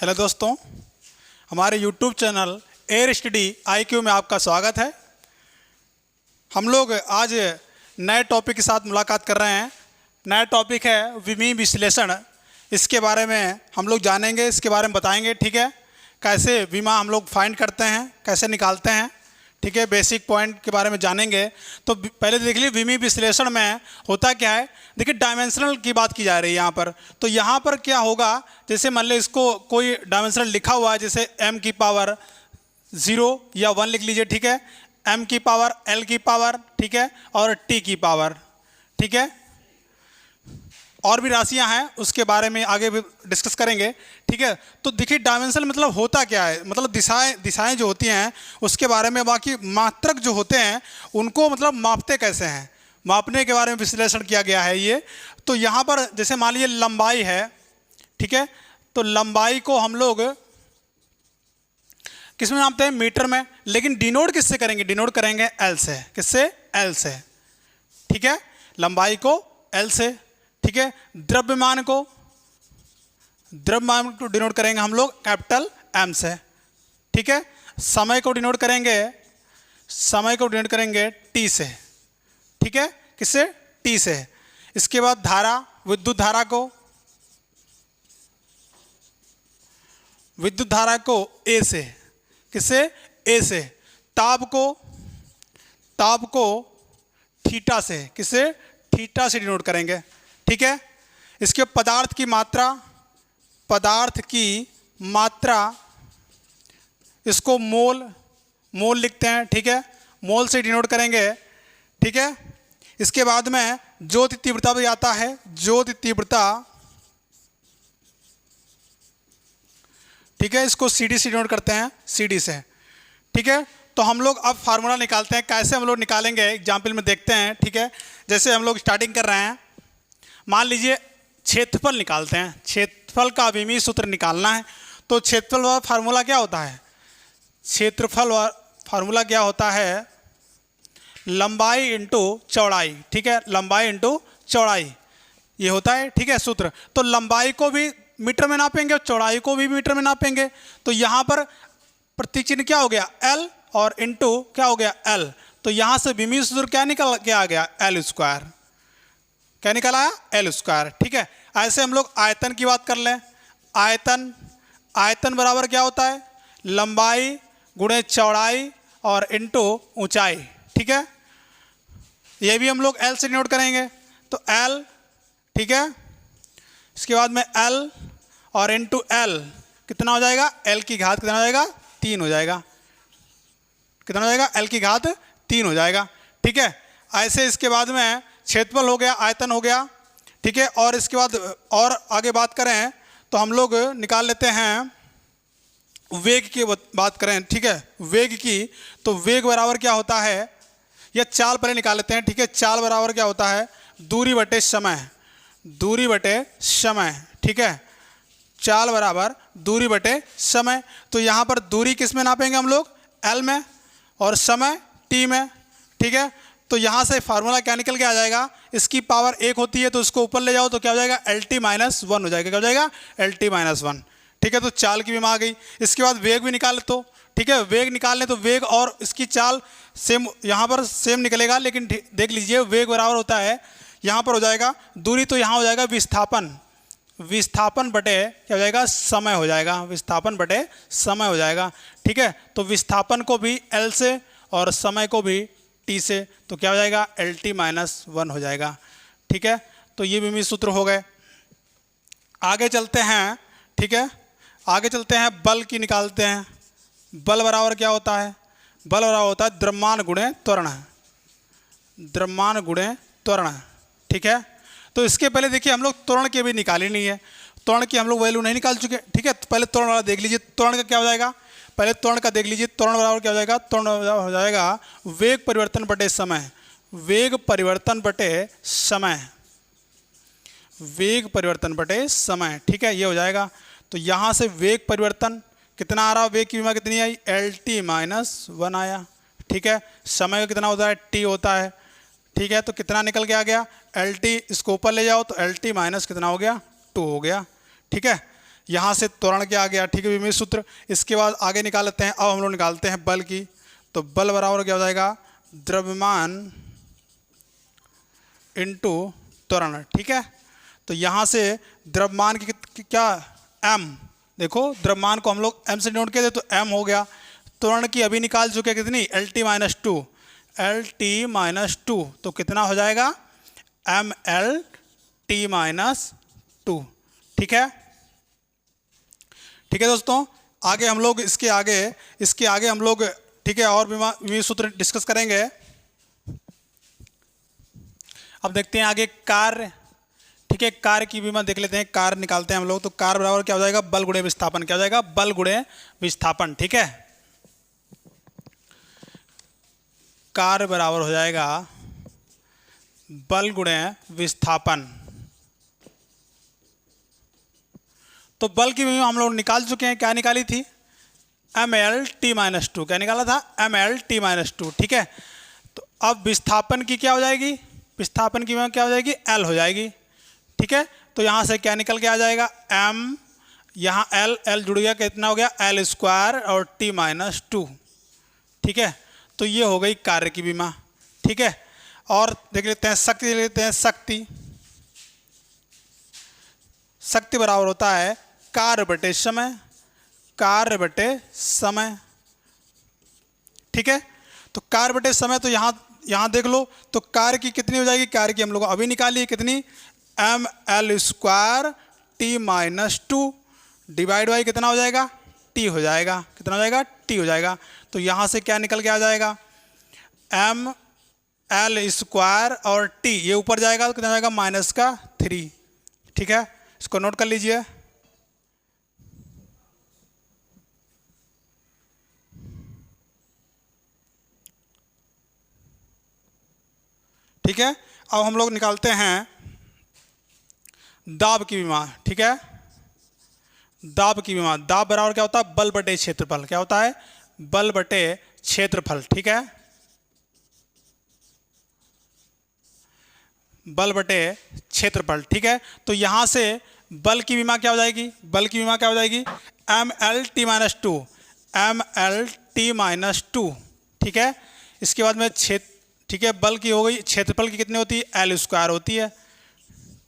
Hello दोस्तों, हमारे YouTube channel air study IQ में आपका स्वागत है। हम लोग आज नए टॉपिक के साथ मुलाकात कर रहे हैं। नया टॉपिक है विमी विश्लेषण। इसके बारे में हम लोग जानेंगे, इसके बारे में बताएंगे, ठीक है। कैसे विमा हम लोग फाइंड करते हैं, कैसे निकालते हैं, ठीक है। बेसिक पॉइंट के बारे में जानेंगे। तो पहले देख लीजिए विमी विश्लेषण में होता क्या है। देखिए डायमेंशनल की बात की जा रही है यहाँ पर। तो यहाँ पर क्या होगा, जैसे मान लो इसको कोई डायमेंशनल लिखा हुआ है, जैसे m की पावर 0 या 1 लिख लीजिए, ठीक है। m की पावर, l की पावर, ठीक है, और t की पावर, ठीक है। और भी राशियां हैं, उसके बारे में आगे भी डिस्कस करेंगे, ठीक है। तो देखिए डायमेंशन मतलब होता क्या है, मतलब दिशाएं जो होती हैं उसके बारे में। बाकी मात्रक जो होते हैं उनको मतलब मापते कैसे हैं, मापने के बारे में विश्लेषण किया गया है ये। तो यहाँ पर जैसे मान लीजिए लंबाई है, ठीक है। तो लंबाई को हम लोग किस में नापते हैं, मीटर में। लेकिन डिनोट किससे करेंगे, डिनोट करेंगे एल से। किससे, एल से, ठीक है। लंबाई को एल से, ठीक है। द्रव्यमान को डिनोट करेंगे हम लोग कैपिटल एम से, ठीक है। समय को डिनोट करेंगे टी से, ठीक है। किससे, टी से। इसके बाद धारा, विद्युत धारा को ए से। किससे, ए से। ताप को थीटा से। किससे, थीटा से डिनोट करेंगे, ठीक है। इसके पदार्थ की मात्रा इसको मोल लिखते हैं, ठीक है। मोल से डिनोट करेंगे, ठीक है। इसके बाद में ज्योति तीव्रता भी आता है, ज्योति तीव्रता, ठीक है। इसको CD से डिनोट करते हैं, CD से, ठीक है। तो हम लोग अब फार्मूला निकालते हैं। कैसे हम लोग निकालेंगे एग्जाम्पल में देखते हैं, ठीक है। जैसे हम लोग स्टार्टिंग कर रहे हैं, मान लीजिए क्षेत्रफल निकालते हैं। क्षेत्रफल का विमी सूत्र निकालना है। तो क्षेत्रफल वाला फार्मूला क्या होता है, क्षेत्रफल वाला फार्मूला क्या होता है, लंबाई इंटू चौड़ाई, ठीक है। लंबाई इंटू चौड़ाई ये होता है, ठीक है, सूत्र। तो लंबाई को भी मीटर में नापेंगे और चौड़ाई को भी मीटर में नापेंगे। तो यहाँ पर प्रतीक चिन्ह क्या हो गया, L, और इंटू क्या हो गया, L। तो यहाँ से विमी सूत्र क्या निकल के आ गया, L स्क्वायर। क्या निकल आया, L स्क्वायर, ठीक है। ऐसे हम लोग आयतन की बात कर लें। आयतन बराबर क्या होता है, लंबाई गुणे चौड़ाई और इंटू ऊंचाई, ठीक है। ये भी हम लोग L से नोट करेंगे। तो L, ठीक है। इसके बाद में L और इंटू L कितना हो जाएगा, L की घात कितना हो जाएगा, 3 हो जाएगा। कितना हो जाएगा, L की घात 3 हो जाएगा, ठीक है। ऐसे इसके बाद में क्षेत्रफल हो गया, आयतन हो गया, ठीक है। और इसके बाद और आगे बात करें तो हम लोग निकाल लेते हैं वेग की बात करें, ठीक है, वेग की। तो वेग बराबर क्या होता है, या चाल पहले निकाल लेते हैं, ठीक है। चाल बराबर क्या होता है, दूरी बटे समय, ठीक है। चाल बराबर दूरी बटे समय। तो यहाँ पर दूरी किस में नापेंगे हम लोग, L में, और समय T में, ठीक है। तो यहाँ से फार्मूला क्या निकल के आ जाएगा, इसकी पावर 1 होती है तो इसको ऊपर ले जाओ तो क्या हो जाएगा, LT-1 हो जाएगा। क्या हो जाएगा, LT-1, ठीक है। तो चाल की भी आ गई। इसके बाद वेग भी निकाल तो, ठीक है। वेग निकालने तो वेग और इसकी चाल सेम, यहाँ पर सेम निकलेगा। लेकिन देख लीजिए वेग बराबर होता है, यहाँ पर हो जाएगा दूरी, तो यहाँ हो जाएगा विस्थापन बटे क्या हो जाएगा, समय हो जाएगा। विस्थापन बटे समय हो जाएगा, ठीक है। तो विस्थापन को भी L से और समय को भी T से, तो क्या हो जाएगा, LT-1 हो जाएगा, ठीक है। तो ये विमी सूत्र हो गए। आगे चलते हैं, ठीक है। आगे चलते हैं, बल की निकालते हैं। बल बराबर क्या होता है, बल बराबर होता है द्रव्यमान गुणे त्वरण, ठीक है। तो इसके पहले देखिए हम लोग त्वरण के भी निकाली नहीं है, त्वरण की हम लोग वैल्यू नहीं निकाल चुके, ठीक है। तो पहले त्वरण वाला देख लीजिए, त्वरण का क्या हो जाएगा, पहले त्वरण का देख लीजिए। त्वरण बराबर क्या हो जाएगा, त्वरण हो जाएगा वेग परिवर्तन बटे समय, वेग परिवर्तन बटे समय, ठीक है। ये हो जाएगा। तो यहाँ से वेग परिवर्तन कितना आ रहा, वेग की विमा कितनी आई, LT-1 आया, ठीक है। समय का कितना होता है, T होता है, ठीक है। तो कितना निकल के आ गया, LT, इसको ऊपर ले जाओ तो LT- कितना हो गया, 2 हो गया, ठीक है। यहाँ से त्वरण क्या आ गया, ठीक है, विमीय सूत्र। इसके बाद आगे निकाल लेते हैं। अब हम लोग निकालते हैं बल की। तो बल बराबर क्या हो जाएगा, द्रव्यमान इंटू त्वरण, ठीक है। तो यहाँ से द्रव्यमान की क्या m, देखो द्रव्यमान को हम लोग m से नोट किए थे तो m हो गया। त्वरण की अभी निकाल चुके कितनी, LT-2, LT-2, तो कितना हो जाएगा MLT-2, ठीक है। ठीक है दोस्तों, आगे हम लोग इसके आगे हम लोग, ठीक है, और विमीय सूत्र डिस्कस करेंगे। अब देखते हैं आगे कार्य, ठीक है, कार्य की विमा देख लेते हैं। कार्य निकालते हैं हम लोग। तो कार्य बराबर क्या हो जाएगा, बल गुणे विस्थापन, क्या हो जाएगा, बल गुणे विस्थापन, ठीक है। कार्य बराबर हो जाएगा बल गुणे विस्थापन। तो बल की विमा हम लोग निकाल चुके हैं। क्या निकाली थी, MLT-2, क्या निकाला था, MLT-2, ठीक है। तो अब विस्थापन की क्या हो जाएगी, विस्थापन की विमा क्या हो जाएगी, L हो जाएगी, ठीक है। तो यहाँ से क्या निकल के आ जाएगा, M, यहाँ L जुड़ गया, कितना हो गया, L² और T-2, ठीक है। तो ये हो गई कार्य की विमा, ठीक है। और देख लेते हैं शक्ति, देख लेते हैं शक्ति। शक्ति बराबर होता है कार्य बटे समय, कार्य बटे समय, ठीक है। तो कार्य बटे समय, तो यहाँ देख लो, तो कार्य की कितनी हो जाएगी, कार्य की हम लोग अभी निकाली कितनी, ML² T-2 डिवाइड बाई कितना हो जाएगा, T हो जाएगा, कितना हो जाएगा, T हो जाएगा। तो यहाँ से क्या निकल के आ जाएगा, ML² और T, ये ऊपर जाएगा तो कितना हो जाएगा, -3, ठीक है। इसको नोट कर लीजिए। ठीक है, अब हम लोग निकालते हैं दाब की विमा, ठीक है। दाब की विमा, दाब बराबर क्या होता है, बल बटे क्षेत्रफल, क्या होता है, बल बटे क्षेत्रफल, ठीक है, बल बटे क्षेत्रफल, ठीक है। तो यहाँ से बल की विमा क्या हो जाएगी, बल की विमा क्या हो जाएगी, MLT-2, MLT-2, ठीक है। इसके बाद में ठीक है, बल की हो गई, क्षेत्रफल की कितनी होती है, L² होती है,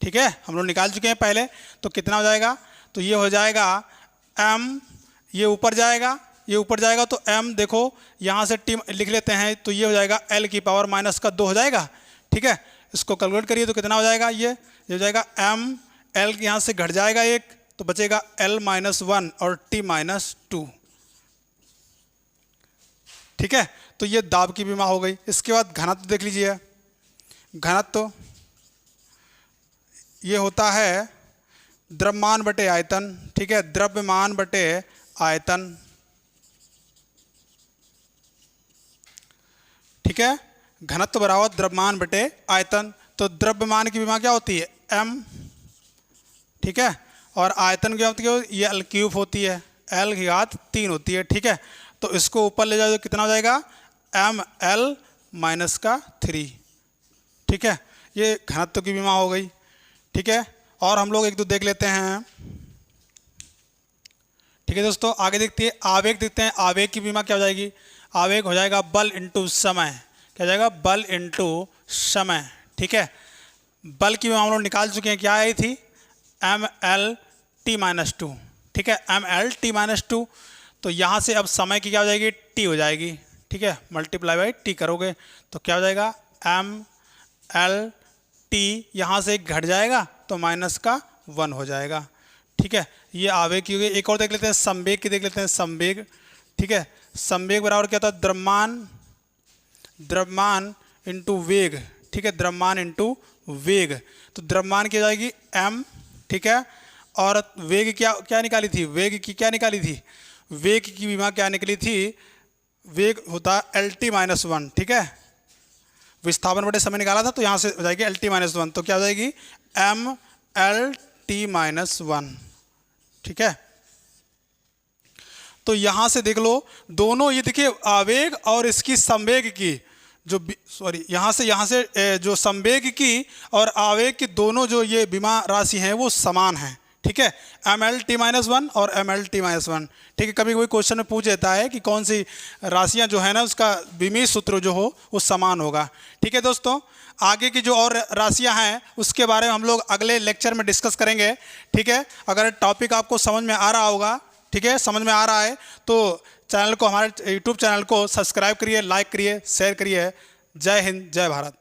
ठीक है, हम लोग निकाल चुके हैं पहले। तो कितना हो जाएगा, तो ये हो जाएगा M, ये ऊपर जाएगा, ये ऊपर जाएगा, तो M देखो यहाँ से T लिख लेते हैं, तो ये हो जाएगा L⁻² हो जाएगा, ठीक है। इसको कैलकुलेट करिए तो कितना हो जाएगा, ये हो जाएगा M, L यहाँ से घट जाएगा एक, तो बचेगा L-1 और T-2, ठीक है। तो ये दाब की विमा हो गई। इसके बाद घनत्व देख लीजिए। घनत्व ये होता है द्रव्यमान बटे आयतन, ठीक है, द्रव्यमान बटे आयतन, ठीक है। घनत्व बराबर द्रव्यमान बटे आयतन। तो द्रव्यमान की विमा क्या होती है, M, ठीक है, और आयतन की होती है, ये L³ होती है, L⁻³ होती है, ठीक है। तो इसको ऊपर ले जाओ तो कितना हो जाएगा, ML-3, ठीक है। ये घनत्व की विमा हो गई, ठीक है। और हम लोग एक दो देख लेते हैं, ठीक है दोस्तों। आगे देखते हैं आवेग, देखते हैं आवेग की विमा क्या हो जाएगी। आवेग हो जाएगा बल इंटू समय, क्या हो जाएगा, बल इंटू समय, ठीक है। बल की विमा हम लोग निकाल चुके हैं, क्या आई थी, MLT-2, ठीक है, MLT-2। तो यहाँ से अब समय की क्या हो जाएगी, T हो जाएगी, ठीक है, मल्टीप्लाई बाई T करोगे तो क्या हो जाएगा, MLT, यहाँ से घट जाएगा तो -1 हो जाएगा, ठीक है। ये आवेग की हो गई। एक और देख लेते हैं संवेग की, देख लेते हैं संवेग, ठीक है। संवेग बराबर क्या होता है, द्रव्यमान इंटू वेग, ठीक है, द्रव्यमान इंटू वेग। तो द्रव्यमान की हो जाएगी M, ठीक है, और वेग क्या निकाली थी, वेग की क्या निकाली थी, वेग की विमा क्या निकली थी, वेग होता है LT-1, ठीक है। विस्थापन बटे समय निकाला था, तो यहाँ से हो जाएगी LT-1, तो क्या हो जाएगी, MLT-1, ठीक है। तो यहाँ से देख लो, दोनों ये देखिए आवेग और इसकी संवेग की जो यहाँ से जो संवेग की और आवेग की दोनों जो ये विमा राशि हैं वो समान हैं, ठीक है, ML_T-1 और ML_T-1। ठीक है, कभी कोई क्वेश्चन में पूछ देता है कि कौन सी राशियां जो है ना उसका विमीय सूत्र जो हो उस समान होगा। ठीक है दोस्तों, आगे की जो और राशियां हैं उसके बारे में हम लोग अगले लेक्चर में डिस्कस करेंगे। ठीक है, अगर टॉपिक आपको समझ में आ रहा होगा, ठीक है, समझ में आ रहा है तो चैनल को, हमारे यूट्यूब चैनल को सब्सक्राइब करिए, लाइक करिए, शेयर करिए। जय हिंद, जय भारत।